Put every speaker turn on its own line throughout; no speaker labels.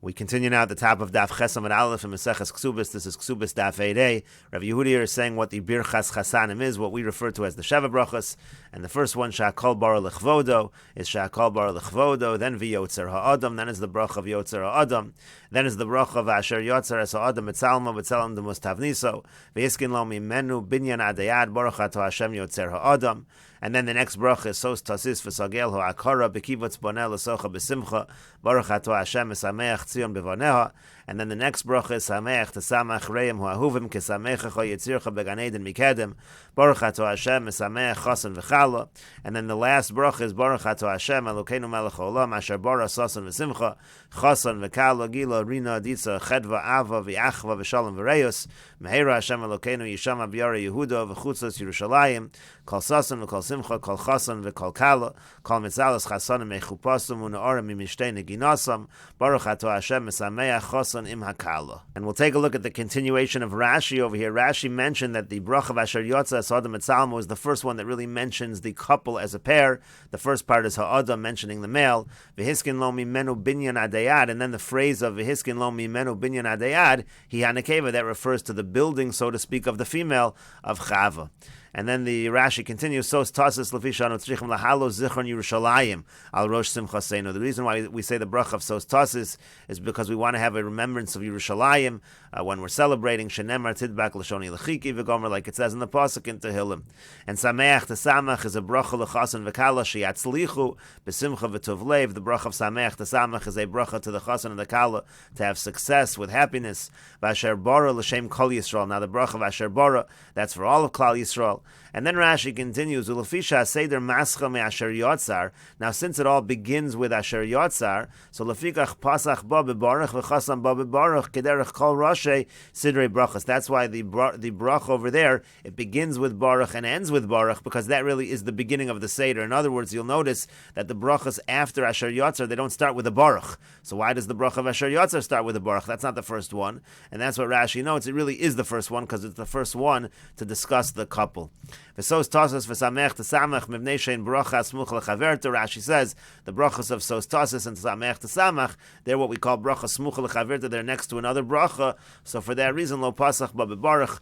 We continue now at the top of Daf Chesam and Aleph in Mesechet Kesubos. This is Kesubos Daf 8a. Rav Yehudi is saying what the Birchas Chasanim is, what we refer to as the Sheva Brachas. And the first one, Sha'akol Bara L'chvodo, is Sha'akol Bara L'chvodo, then V'yotzer Ha'adam, then is the Bracha of Yotzer Ha'adam, then is the Bracha of Asher Yotzer Es Ha'adam B'tzalma B'tzalam D'mus Tavniso, V'yiskin Lo Mimenu Binyan Adayad Baruch Ato Hashem Yotzer Ha'adam. And then the next bracha is Sos Tasis V'Sagel Ha'akara B'Kivotz Boneh L'Socha B'Simcha Baruch Ato Hashem Esameach Tzion B'Voneha. And then the next bracha is Sameach Tesamach Reim Ha'ahuvim Kesamecha Yitzircha Began Eden Mikedem Baruch Ato Hashem Esameach Chasan V'Chala. And then the last bracha is Baruch Ato Hashem Elokeinu Melech Olam Asher Bara Sasan V'Simcha Chasan V'Kala Gila Rina Ditza Chedva Ava V'Achva V'Shalom V'Reyos Meheira Hashem Elokeinu Yishama B'Yara Yehuda V'Chutzos Yerushalayim Kol Sasan V'Kol Simcha Kol Chasan V'Kol Kala Kol Mitzalas Chasanim Mechupasum U'Na'orim Mimishtei Neginasam Baruch Ato Hashem Esameach Chasan Im Hakala. And we'll take a look at the continuation of Rashi over here. Rashi mentioned that the Bracha of Asher Yotza Es Ha'adam B'Tzalma was the first one that really mentions the couple as a pair. The first part is Ha'adam mentioning the male. V'hiskin lo mimenu binyan adayad. And then the phrase of V'hiskin lo mimenu binyan adayad, Hi Hanekeva, that refers to the building, so to speak, of the female of Chava. And then the Rashi continues, Sos Tasis Lefishanu Tzrichim Lahalo Zichron Yerushalayim Al Rosh Simchaseinu. The reason why we say the bracha of Sos Tasis is because we want to have a remembrance of Yerushalayim when we're celebrating Shenemar Tidbak Lashoni Lechiki V'gomer, like it says in the Pasuk in Tehillim. And Sameach Tesamach is a bracha L'chasan V'kala Sheyatzlichu B'simcha V'tovlev. The bracha of Sameach Tesamach is a bracha to the Chasan and the Kala to have success with happiness. V'asher Bara L'shem Kol Yisrael. Now the bracha of Asher Bara, that's for all of Klal Yisrael. And then Rashi continues, Ulafisha Seder Mascha Me Asher Yotzar. Now, since it all begins with Asher Yotzar, so Lafikach Pasach Ba Bebaruch V'Chasam Ba Bebaruch Kederech Kol Rashi Sidrei Brachas. That's why the brach over there, it begins with Baruch and ends with Baruch, because that really is the beginning of the Seder. In other words, you'll notice that the brachas after Asher Yotzar, they don't start with a Baruch. So why does the brach of Asher Yotzar start with a Baruch? That's not the first one. And that's what Rashi notes. It really is the first one, because it's the first one to discuss the couple. V'sos Tasis v'samech tesamach mivnei shein bracha smuch lechaverta. Rashi says the brachas of Sos Tasis and Samech tesamach, they're what we call bracha smuch lechaverta. They're next to another bracha. So for that reason, lo pasach ba bebaruch,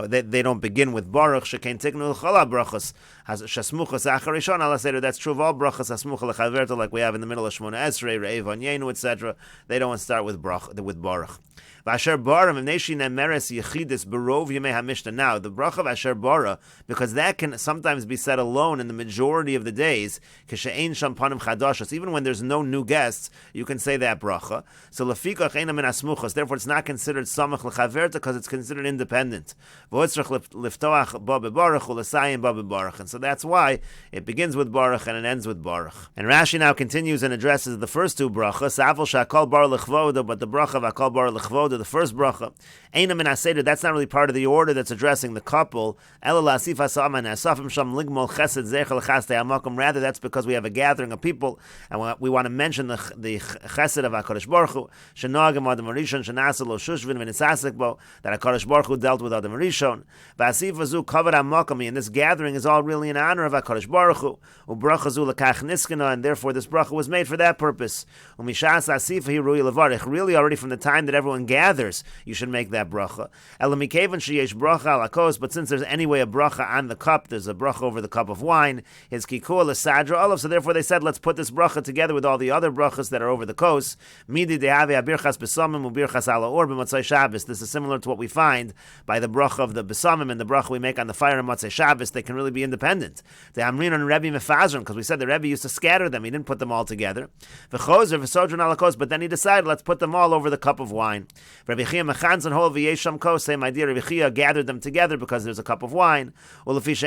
they don't begin with baruch. Shekein tiknu l'chala brachas shasmuchas acharishon ala seder. That's true of all brachas smuch lechaverta, like we have in the middle of Shmona Esrei, Re'ev Anyenu, etc. They don't start with baruch. V'asher bara mivnei nemeres yechidus berov yemei hamishna. Now the bracha of Asher bara, because that can sometimes be said alone in the majority of the days. Kishe'ein sham panim chadashos, even when there's no new guests, you can say that bracha. So lefikach eina min asmuchos. Therefore, it's not considered samach lechaverta because it's considered independent. V'otzrach liftoach ba bebaruch u'lesayim ba bebaruch. And so that's why it begins with baruch and it ends with baruch. And Rashi now continues and addresses the first two brachas. Avol shakol bar lechvoda, but the bracha of akol bar lechvoda, the first bracha, eina min aseder, that's not really part of the order that's addressing the couple. Rather, that's because we have a gathering of people, and we want to mention the chesed of HaKadosh Baruch Hu, that HaKadosh Baruch Hu dealt with Adam Rishon. And this gathering is all really in honor of HaKadosh Baruch Hu, and therefore this bracha was made for that purpose. Really, already from the time that everyone gathers, you should make that bracha. But since there's anyway a bracha on the cup, there's a bracha over the cup of wine, his kikul, a sadra olav, so therefore they said, let's put this bracha together with all the other brachas that are over the kos. Midi dehave abirchas besamim ubirchas ala or b'motzei Shabbos. This is similar to what we find by the bracha of the besamim and the bracha we make on the fire on motzei Shabbos. They can really be independent. The hamrin and Rebbe mefazron, because we said the Rebbe used to scatter them, he didn't put them all together. V'chozer v'sodron ala kos, but then he decided, let's put them all over the cup of wine. Rabbi Chia mechanzon hol v'yesham kos, same idea. Rabbi Chia gathered them together because there's a cup of wine. Now, since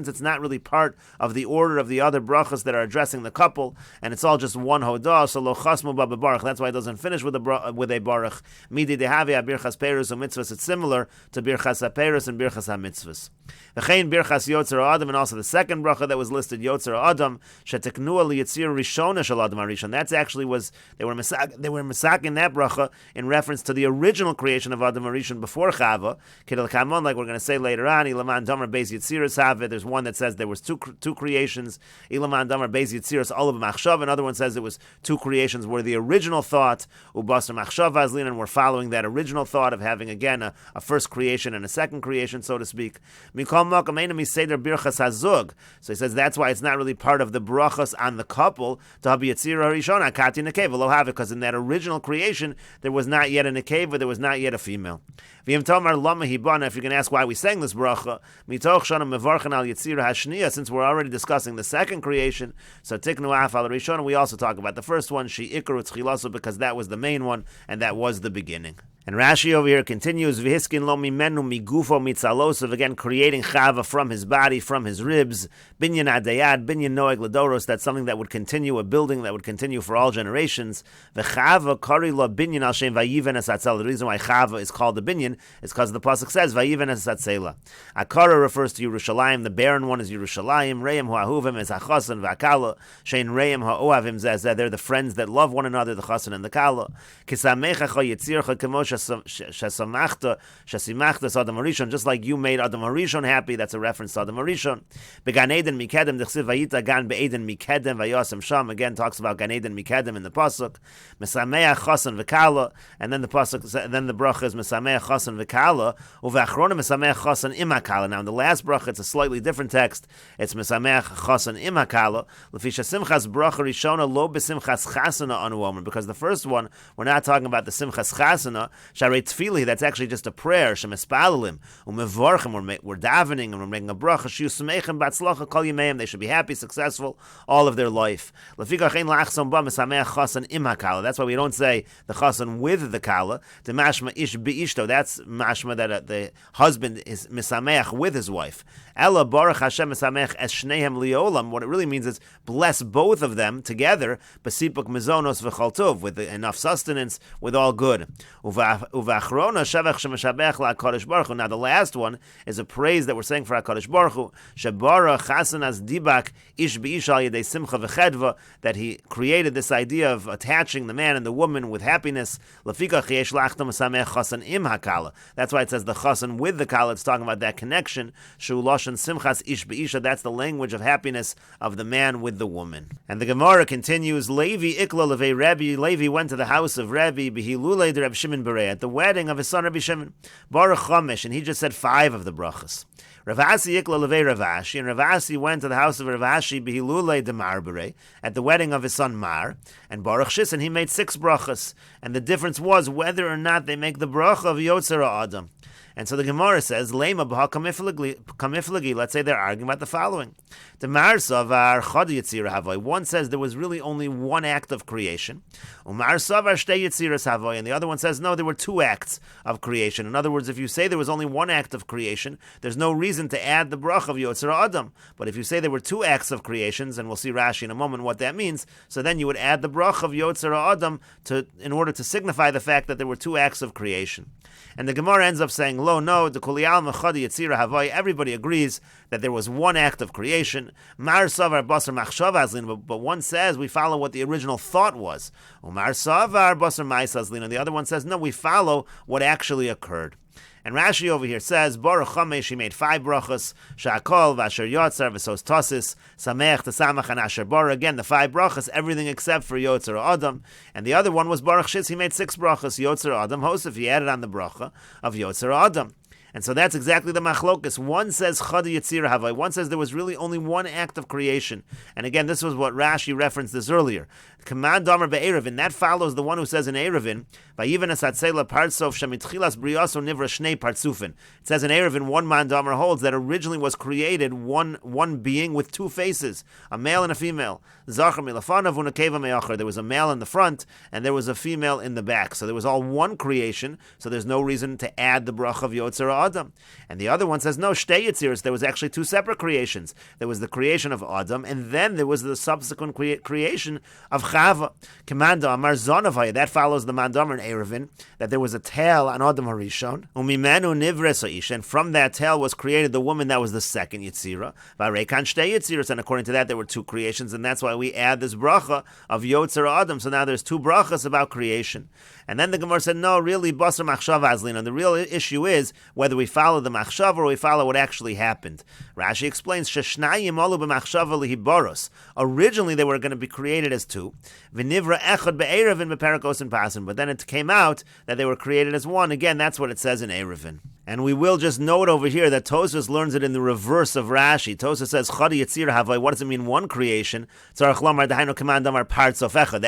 it's not really part of the order of the other brachas that are addressing the couple, and it's all just one hodah, so lo chasmu ba bebaruch. That's why it doesn't finish with a baruch. Midi dehavi abirchas perus u'mitzvahs. It's similar to birchas haperus and birchas hamitzvahs. V'chein birchas yotzer adam, and also the second bracha that was listed, yotzer adam sheteknua liyitzir rishona shel adam harishon. That's actually they were misak in that bracha in reference to the original creation of Adam Harishon before Chava. Kidal Kamon, like we're going to say later on, Ilaman Damar Beis Yitziras Have. There's one that says there was two creations. Ilaman Damar Beis Yitziras Olav Machshav. Another one says it was two creations where the original thought, Ubasar Machshav Azlin, and we're following that original thought of having again a first creation and a second creation, so to speak. Mikol Makam Eina Miseder Birchas Hazug. So he says that's why it's not really part of the brachas on the couple to have Yitzira Rishona Kati Nekeva Lo Have, because in that original creation there was not yet a Nekeva, there was not yet a female. V'yim Tomar Lama Hibana. If you can ask why we sang this bracha, Mitoch Shana Mevarchan Al Yitzira Hashniya, since we're already discussing the second creation, so Tiknu Af Al Rishona, we also talk about the first one, She Ikaru Tzchilasu, because that was the main one and that was the beginning. And Rashi over here continues, V'hiskin lo mimenu migufo mitzalosov, again creating Chava from his body, from his ribs, binyan adayad, binyan noeg ladoros, that's something that would continue, a building that would continue for all generations. V'chava kari lo binyan al shem vayiven es atzela. The reason why Chava is called the binyan is because the pasuk says vayiven es atzela. Akara refers to Yerushalayim, the barren one is Yerushalayim. Reim ha'ahuvim is hachasan v'akala. Shein reim ha'ohavim zeh, they're the friends that love one another, the chasan and the kala. Kisamecha cha yitzircha kemosh Shasimachta Adam Harishon, just like you made Adam Harishon happy, that's a reference to Adam Harishon. Began Eden Mikedem, Dechsiv Vayita Gan Be'eden Mikedem Vayosem Sham, again talks about Gan Eden Mikedem in the pasuk. Mesameach Chasan V'Kala, and then the pasuk, then the bracha is Mesameach Chasan V'Kala, Uve'achrona Mesameach Chasan Imakala. Now in the last bracha it's a slightly different text. It's Mesameach Chasan Imakala. Lefisha Simchas Bracha Rishona Lo B'Simchas Chasana Anu Omer, because the first one we're not talking about the Simchas Chasana. Sharei Tefillah, that's actually just a prayer. Shemespalalim, umevorchim, we're davening and we're making a bracha. Shiu smeichem batzlacha kol yimeim, they should be happy, successful all of their life. Lefikach ein lachson ba mesameach chasan im hakala. That's why we don't say the chasan with the kala. The mashma ish beishto. That's mashma that the husband is mesameach with his wife. Ella baruch Hashem mesameach es shnehem liolam. What it really means is bless both of them together. Besipuk mezonos v'chol tov, with enough sustenance, with all good. Now the last one is a praise that we're saying for HaKadosh Baruch Hu, that he created this idea of attaching the man and the woman with happiness. That's why it says the chasan with the kala. It's talking about that connection. That's the language of happiness of the man with the woman. And the Gemara continues, Levi ikla levei Rebbe. Levi went to the house of Rebbe, Behilulei de Reb Shimon Berei, at the wedding of his son Rabbi Shimon, Baruch Chomesh, and he just said 5 of the brachas. Ravasi Yikla Levei Ravashi, and Ravasi went to the house of Ravashi Behilulei de Mar Berei, at the wedding of his son Mar, and Baruch Shis, and he made 6 brachas, and the difference was whether or not they make the bracha of Yotzer Adam. And so the Gemara says, Lema b'ha kamiflagi. Let's say they're arguing about the following. The Mar Savar Chad Yitzira Havoy. One says there was really only one act of creation. Umar Savar Shtei Yitziras Havoy. And the other one says, no, there were 2 acts of creation. In other words, if you say there was only one act of creation, there's no reason to add the bracha of Yotzer Adam. But if you say there were 2 acts of creations, and we'll see Rashi in a moment what that means, so then you would add the bracha of Yotzer Adam in order to signify the fact that there were 2 acts of creation. And the Gemara ends up saying, Lo, no, the Kuliyal Mechadi Yitzira Havai, everybody agrees that there was one act of creation. Mar Savar Basar Machshav Azlin, but one says we follow what the original thought was. Umar Savar Basar Mais Azlin, and the other one says, no, we follow what actually occurred. And Rashi over here says, Baruch Chomesh, he made 5 brachas, Sha'akol, V'asher Yotzar, V'sos Tosis, Samech, T'samach, and Asher Bar. Again, the 5 brachas, everything except for Yotzer Adam. And the other one was Baruch Shis, he made 6 brachas, Yotzer Adam, Hosef, he added on the bracha of Yotzer Adam. And so that's exactly the machlokus. One says Chad Yitzira Havai. One says there was really only one act of creation. And again, this was what Rashi referenced this earlier. Command Damar be'erevin. That follows the one who says in Erevin, Vayiven asatzela partsov shemitchilas briyaso nivra shnei partsufin. It says in Erevin, one man Damar holds that originally was created one being with 2 faces, a male and a female. Zachar milafanav unakeva me'achar. There was a male in the front and there was a female in the back. So there was all one creation. So there's no reason to add the bracha of Yotzer Adam. And the other one says, no, Shtei Yitziros. There was actually 2 separate creations. There was the creation of Adam, and then there was the subsequent creation of Chava. Commando Amar Zonavaya. That follows the Mandamar in Erevin, that there was a tail on Adam Harishon. Umimenu Nivres Isha, and from that tail was created the woman that was the second Yitzira. Varekan Shtei Yitziras, and according to that there were two creations, and that's why we add this bracha of Yotzer Adam. So now there's two brachas about creation. And then the Gemara said, no, really, Basar Machshava Azlin. And the real issue is whether we follow the Machshava or we follow what actually happened. Rashi explains, Sheshnayim Olu b'Machshava lihiboros. Originally they were going to be created as two. V'nivra echad be'erevin be'perakos and pasim. But then it came out that they were created as one. Again, that's what it says in Erevin. And we will just note over here that Tosfos learns it in the reverse of Rashi. Tosfos says, Chadi Yitzir Havai. What does it mean, one creation? That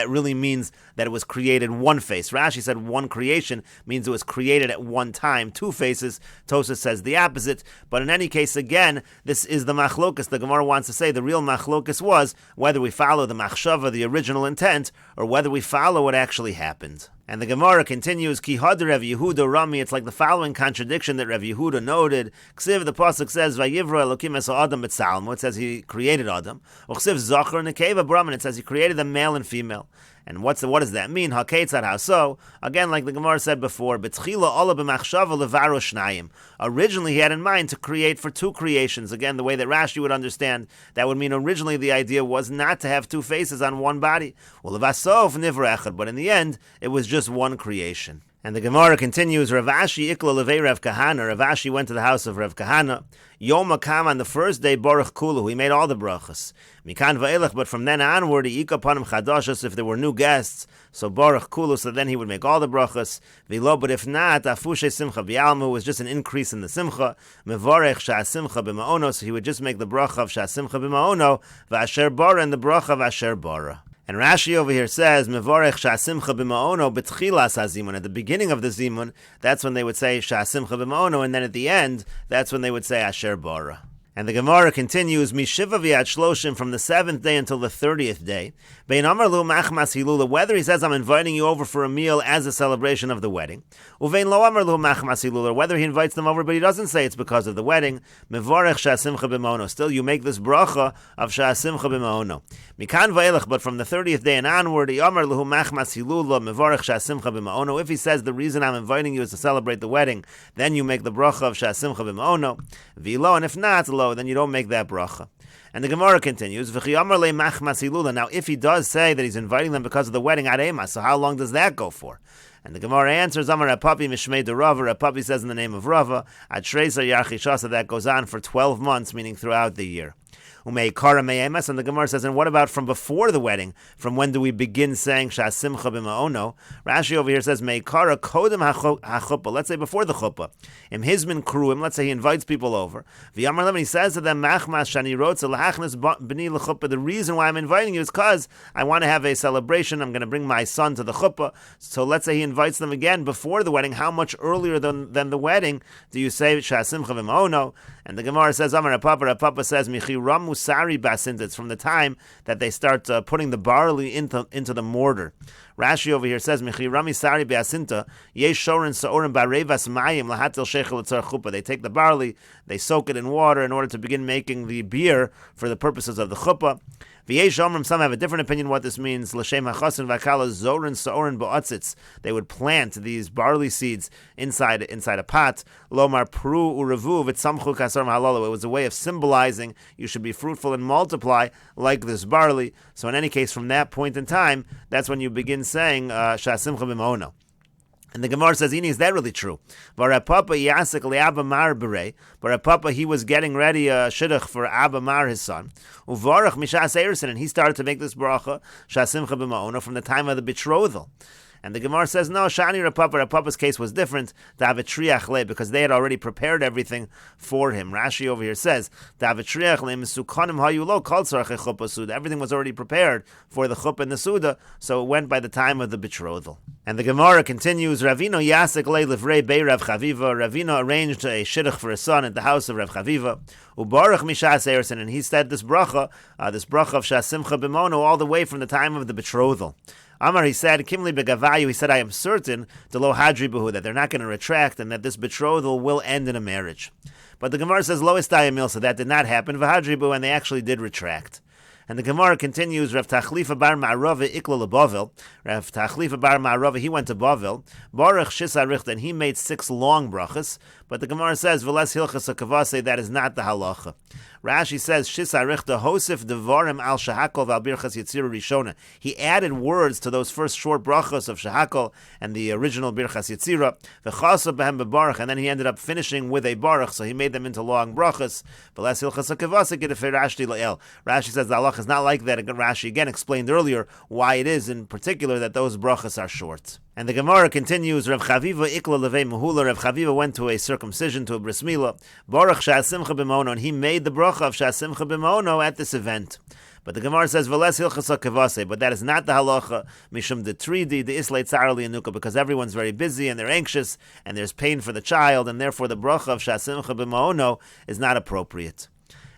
really means that it was created one face. Rashi said one creation means it was created at one time, two faces. Tosfos says the opposite. But in any case, again, this is the machlokus. The Gemara wants to say the real machlokus was whether we follow the machshava, the original intent, or whether we follow what actually happened. And the Gemara continues, Ki had Rav Yehuda Rami. It's like the following contradiction that Rav Yehuda noted. Ksiv, the pasuk says, Vayivra Elokim es Adam betzalmo. It says he created Adam. Uksiv Zachar Nekeva Brahman. It says he created them male and female. And what does that mean? Haketzad, how so? Again, like the Gemara said before, B'tchila ola b'machshava levaro shnayim. Originally, he had in mind to create for two creations. Again, the way that Rashi would understand, that would mean originally the idea was not to have two faces on one body. Well, levasof nivra echad, but in the end, it was just one creation. And the Gemara continues, Rav Ashi ikla levei Rav Kahana. Rav Ashi went to the house of Rav Kahana. Yom HaKam, on the first day, Baruch Kulu, he made all the brachas. Mikan va'elech, but from then onward, he ika panim chadashas, if there were new guests, so Baruch Kulu, so then he would make all the brachas. V'lo, but if not, afushe simcha b'yalmu, was just an increase in the simcha. Mevarech sha'asimcha b'ma'ono, so he would just make the bracha of sha'asimcha b'ma'ono, v'asher bara, and the bracha of asher bara. And Rashi over here says, Mevorech Sha'asimcha b'ma'ono b'tchilas hazimun. At the beginning of the zimun, that's when they would say Sha'asimcha b'ma'ono, and then at the end, that's when they would say Asher bara. And the Gemara continues, Mishiva v'yad shloshim, from the 7th day until the 30th day. Bein amar lu machmas hilula, whether he says, I'm inviting you over for a meal as a celebration of the wedding. Uvein lo amar lu machmas hilula, whether he invites them over but he doesn't say it's because of the wedding. Mevorech sha'asimcha b'ma'ono. Still, you make this bracha of sha'asimcha b'ma'ono. Mikan v'elech, but from the 30th day and onward, amar lu machmas hilula, mevorech sha'asimcha b'ma'ono. If he says the reason I'm inviting you is to celebrate the wedding, then you make the bracha of sha'asimcha b'ma'ono. V'lo, and if not, then you don't make that bracha. And the Gemara continues, now if he does say that he's inviting them because of the wedding at Ema, so how long does that go for? And the Gemara answers, Amar Rapapi Mishmei de Rava. Rapapi says in the name of Rava, Ad Shreisa Yarchishasa, that goes on for 12 months, meaning throughout the year. And the Gemara says, and what about from before the wedding? From when do we begin saying Sha'asimcha b'ma'ono? Rashi over here says, Meikara kodem ha'chuppah. Let's say before the chuppah. Im hizmin kruim. Let's say he invites people over. V'yamar lem, he says to them, Machmas shani rotza lahachnes b'ni l'chuppah. The reason why I'm inviting you is because I want to have a celebration. I'm going to bring my son to the chuppah. So let's say he invites them again before the wedding. How much earlier than the wedding do you say Sha'asimcha b'ma'ono? And the Gemara says, Amar Rapapa says, Michi Ramu Sari Basinta. It's from the time that they start putting the barley into the mortar. Rashi over here says, Michi Rami Sari Basinta, Yesh Shorin Sa'orim Barevas Mayim Lahatil Shechel Etzar Chuppah. They take the barley, they soak it in water in order to begin making the beer for the purposes of the chuppah. V'yesh Omrim, some have a different opinion what this means. L'shem hachasin v'akala zorin sa'orin ba'atzitz. They would plant these barley seeds inside a pot. Lomar pru urevu v'tzamchu kasar mahalalo. It was a way of symbolizing you should be fruitful and multiply like this barley. So in any case, from that point in time, that's when you begin saying Sha'asimcha b'ma'ono. And the Gemara says, is that really true? Barapapa yasik le'Abba Mar b'rei. Barapapa, he was getting ready a shidduch for Abba Mar, his son. Uvarach mishas eirsin, and he started to make this bracha, Sha'asimcha b'ma'ono, from the time of the betrothal. And the Gemara says, no, Shani Rapapa, Rapapa's case was different, because they had already prepared everything for him. Rashi over here says, everything was already prepared for the chuppah and the suda, so it went by the time of the betrothal. And the Gemara continues, Ravino Yasik Le Livrei Bei Rav Chaviva. Ravino arranged a shidduch for his son at the house of Rav Chaviva. Ubarach Mishas Eirsin, and he said this bracha of Sha'asimcha b'ma'ono all the way from the time of the betrothal. Amar, he said, Kimli begavayu, he said, I am certain, to lo hadri behu, that they're not going to retract and that this betrothal will end in a marriage. But the Gemara says, lo istayamil, so that did not happen, v'hadri behu, and they actually did retract. And the Gemara continues, Rav Tachlifa bar Ma'arava ikla leBavel. Rav Tachlifa bar Ma'arava, he went to Bavel. Baruch Shisa Richta, and he made 6 long brachas. But the Gemara says, V'les hilchas hakavase, that is not the halacha. Rashi says, Shisa Richta hosif devarim al shahakol v'al birchas yitzira rishona. He added words to those first short brachas of shahakol and the original birchas yitzira. V'chasa b'hem bebaruch, and then he ended up finishing with a baruch, so he made them into long brachas. V'les hilchas hakavase gedefei Rashti la'el. Rashi says the halacha is not like that. Rashi again explained earlier why it is in particular that those brachas are short. And the Gemara continues, Rav Chaviva ikla levei mehula. Rav Chaviva went to a circumcision, to a bris milah. Baruch sha'asimcha b'maono, and he made the bracha of sha'asimcha b'maono at this event. But the Gemara says, V'les hilchasa kavase, but that is not the halacha, mishum detridi, the islay tzarli anuka, because everyone's very busy and they're anxious, and there's pain for the child, and therefore the bracha of sha'asimcha b'maono is not appropriate.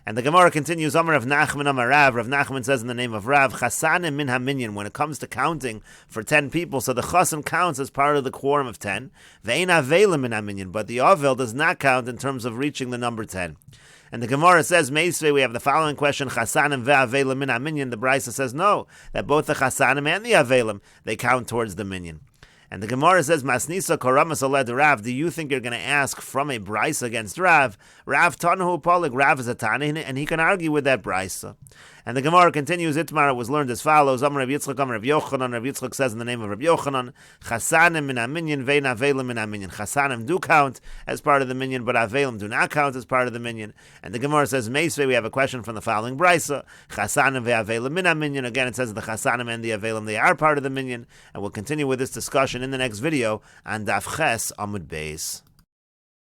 And the Gemara continues, Amar Rav Nachman Amar Rav. Rav Nachman says in the name of Rav, Chasanim min haminyan, when it comes to counting for 10 people, so the chasim counts as part of the quorum of 10. Ve'ein avelim min haminyan, but the avel does not count in terms of reaching the number 10. And the Gemara says, Meisvei, we have the following question, Chasanim ve'avelim min haminyan. The Brisa says no, that both the Chasanim and the avelim, they count towards the minyan. And the Gemara says, Masnisa koramas oled Rav, do you think you're going to ask from a brisa against Rav? Rav tanahu polig, Rav is a tani, and he can argue with that brisa. And the Gemara continues, Itmar was learned as follows, Amar Rav Yitzchak, Amar Rav Yochanan. Rav Yitzchak says in the name of Rav Yochanan, Chasanim min haminyan vein avelim min haminyan. Chasanim do count as part of the minyan, but avelim do not count as part of the minyan. And the Gemara says, Meisvei, we have a question from the following brisa, Chasanim ve'avelim min haminyan. Again, it says the Chasanim and the avelim, they are part of the minyan. And we'll continue with this discussion in the next video on Daf Ches Amud Beis.